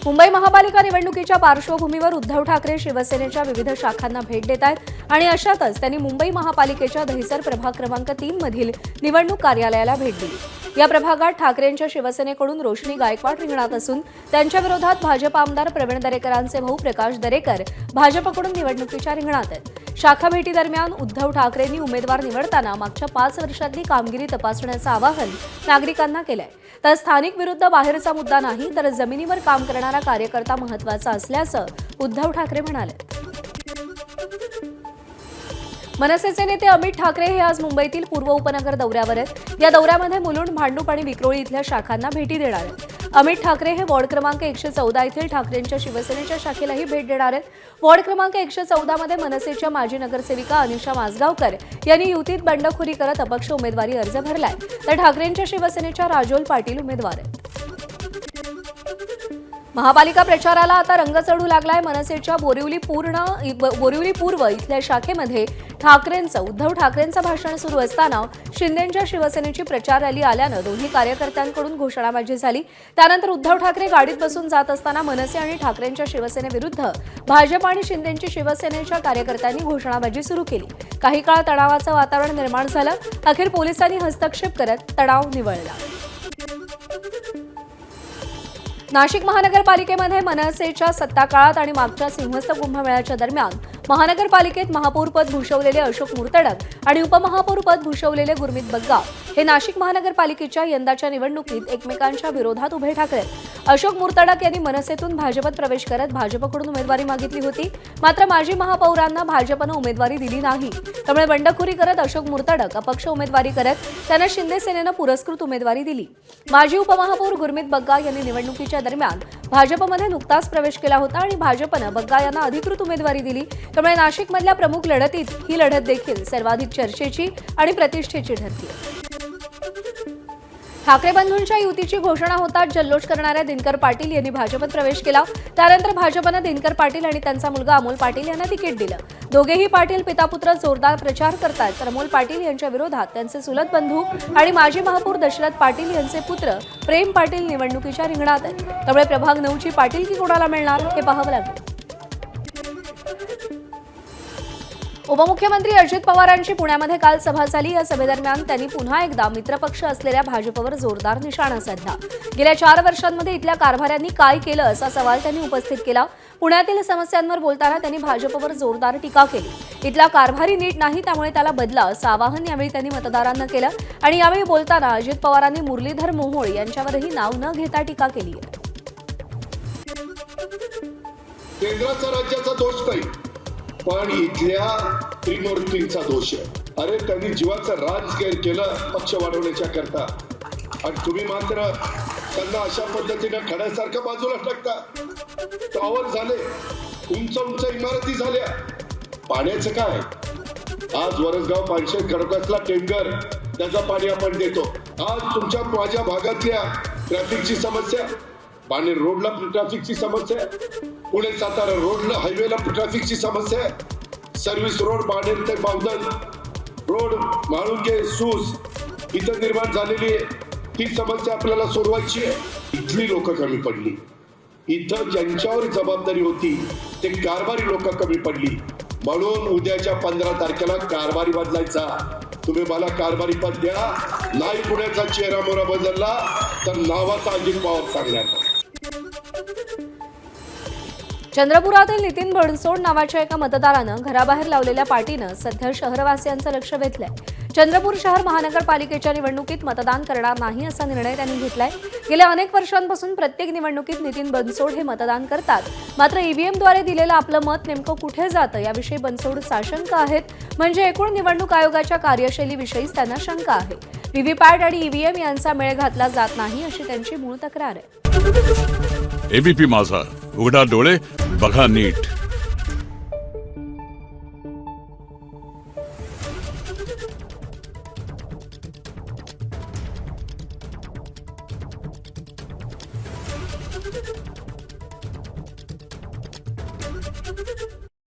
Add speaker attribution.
Speaker 1: मुंबई महापालिका निवडणुकीच्या पार्श्वभूमीवर उद्धव ठाकरे शिवसेनेच्या विविध शाखांना भेट देत आहेत आणि अशातच त्यांनी मुंबई महापालिकेच्या दहिसर प्रभाग क्रमांक 3 मधील निवडणूक कार्यालयाला भेट दिली। या प्रभागात ठाकरेंच्या शिवसेनेकडून रोशनी गायकवाड रिंगणात असून त्यांच्या विरोधात भाजप आमदार प्रवीण दरेकरांचे भाऊ प्रकाश दरेकर भाजपकडून निवडणुकीच्या रिंगणात आहेत। शाखा भेटी दरम्यान उद्धव ठाकरेंनी उमेदवार निवडताना मागच्या 5 वर्षातली कामगिरी तपासण्याचं आवाहन नागरिकांना केलंय। तर स्थानिक विरुद्ध बाहेरचा मुद्दा नाही तर जमिनीवर काम करणारा कार्यकर्ता महत्त्वाचा असल्याचं उद्धव ठाकरे म्हणाले। मनसेचे नेते अमित ठाकरे हे आज मुंबईतील पूर्व उपनगर दौऱ्यावर आहेत। या दौऱ्यामध्ये मुलुंड, भांडूप आणि विक्रोळी इथल्या शाखांना भेटी देणार आहेत। अमित ठाकरे हे वॉर्ड क्रमांक 114 येथील ठाकरेंच्या शिवसेनेच्या शाखेलाही भेट देणार आहेत। वॉर्ड क्रमांक 114 मध्ये मनसेच्या माजी नगरसेविका अनिशा माजगावकर यांनी युतीत बंडखोरी करत अपक्ष उमेदवारी अर्ज भरलाय, तर ठाकरेंच्या शिवसेनेच्या राजोल पाटील उमेदवार आहेत। महापालिका प्रचाराला आता रंग चढू लागलाय। मनसेच्या बोरिवली पूर्व इथल्या शाखेमध्ये उद्धव ठाकरेंचं भाषण सुरू असताना शिंदेंच्या शिवसेनेची प्रचार रॅली आल्यानं दोन्ही कार्यकर्त्यांकडून घोषणाबाजी झाली। त्यानंतर उद्धव ठाकरे गाडीत बसून जात असताना मनसे आणि ठाकरेंच्या शिवसेनेविरुद्ध भाजप आणि शिंदेंच्या शिवसेनेच्या कार्यकर्त्यांनी घोषणाबाजी सुरू केली। काही काळ तणावाचं वातावरण निर्माण झालं। अखेर पोलिसांनी हस्तक्षेप करत तणाव निवळला। नाशिक महानगरपालिकेमध्ये मनसेच्या सत्ता काळात आणि मागच्या सिंहस्थ कुंभमेळ्याच्या दरम्यान महानगरपालिकेत महापौरपद भूषवलेले अशोक मुर्तडक आणि उपमहापौरपद भूषवलेले गुरमीत बग्गा हे नाशिक महानगरपालिकेच्या यंदाच्या निवडणुकीत एकमेकांच्या विरोधात उभे ठाकले। अशोक मुर्तडक यांनी मनसेतून भाजपत प्रवेश करत भाजपकडून उमेदवारी मागितली होती, मात्र माजी महापौरांना भाजपनं उमेदवारी दिली नाही। त्यामुळे बंडखोरी करत अशोक मुर्तडक अपक्ष उमेदवारी करत त्यांना शिंदे सेनेनं पुरस्कृत उमेदवारी दिली। माजी उपमहापौर गुरमीत बग्गा यांनी निवडणुकीच्या दरम्यान भाजपमध्ये नुकताच प्रवेश केला होता आणि भाजपनं बग्गा यांना अधिकृत उमेदवारी दिली। त्यामुळे नाशिकमधल्या प्रमुख लढतीत ही लढत देखील सर्वाधिक चर्चेची आणि प्रतिष्ठेची ठरली। ठाकरे बंधूंच्या युतीची घोषणा होताच जल्लोष करणाऱ्या दिनकर पाटील यांनी भाजपत प्रवेश केला। त्यानंतर भाजपनं दिनकर पाटील आणि त्यांचा मुलगा अमोल पाटील यांना तिकीट दिलं। दोघेही पाटील पितापुत्र जोरदार प्रचार करतात, तर अमोल पाटील यांच्या विरोधात त्यांचे चुलत बंधू आणि माजी महापौर दशरथ पाटील यांचे पुत्र प्रेम पाटील निवडणुकीच्या रिंगणात आहेत। त्यामुळे प्रभाग 9ची पाटीलकी कोणाला मिळणार हे पाहावं लागेल। उपमुख्यमंत्री अजित पवारांची पुण्यामध्ये काल सभा झाली। या सभेदरम्यान त्यांनी पुन्हा एकदा मित्रपक्ष असलेल्या भाजपवर जोरदार निशाणा साधला। गेल्या 4 वर्षांमध्ये इथल्या कारभाऱ्यांनी काय केलं असा सवाल त्यांनी उपस्थित केला। पुण्यातील समस्यांवर बोलताना त्यांनी भाजपवर जोरदार टीका केली। इथला कारभारी नीट नाही, त्यामुळे त्याला बदला असं आवाहन यावेळी त्यांनी मतदारांना केलं आणि यावेळी बोलताना अजित पवारांनी मुरलीधर मोहोळ यांच्यावरही नाव न घेता टीका केली आहे।
Speaker 2: केंद्राचा राज्याचा दोष नाही, पण इथल्या त्रिमूर्तींचा दोष आहे। अरे त्यांनी जीवाचं राजकारण केलं पक्ष वाढवण्याच्या करता, आणि तुम्ही मात्र त्यांना अशा पद्धतीने खड्यासारखं बाजूला टाकता। टॉवर झाले, उंच इमारती झाल्या, पाण्याचं काय? आज वरसगाव पानशेत खडकवासला टेंगर त्याचं पाणी आपण देतो। आज तुमच्या माझ्या भागातल्या ट्रॅफिकची समस्या, पाणी रोडला ट्रॅफिकची समस्या, पुणे सातारा रोडला हायवेला ट्रॅफिकची समस्या, सर्व्हिस रोड बाणेर ते बावधन रोड म्हाळुंगे सूस इथं निर्माण झालेली ही समस्या आपल्याला सोडवायची आहे। इथली लोक कमी पडली, इथं ज्यांच्यावर जबाबदारी होती ते कारभारी लोक कमी पडली, म्हणून उद्याच्या 15 तारखेला कारभारी बदलायचा। तुम्ही मला कारभारी पद द्या, नाही पुण्याचा चेहरा मोहरा बदलला तर नावाचा अजित पवार सांगण्यात।
Speaker 1: चंद्रपुरातील नितीन बनसोड नावाच्या एका मतदारानं घराबाहेर लावलेल्या पाटीनं सध्या शहरवासियांचं लक्ष वेधलंय। चंद्रपूर शहर महानगरपालिकेच्या निवडणुकीत मतदान करणार नाही असा निर्णय त्यांनी घेतलाय। गेल्या अनेक वर्षांपासून प्रत्येक निवडणुकीत नितीन बनसोड हे मतदान करतात, मात्र ईव्हीएमद्वारे दिलेलं आपलं मत नेमकं कुठे जातं याविषयी बनसोड साशंक आहेत। म्हणजे एकूण निवडणूक आयोगाच्या कार्यशैलीविषयीच त्यांना शंका आहे। व्हीव्हीपॅट आणि ईव्हीएम यांचा मेळ घातला जात नाही अशी त्यांची मूळ तक्रार आहे।
Speaker 3: एबीपी माझा, उघडा डोळे बघा नीट।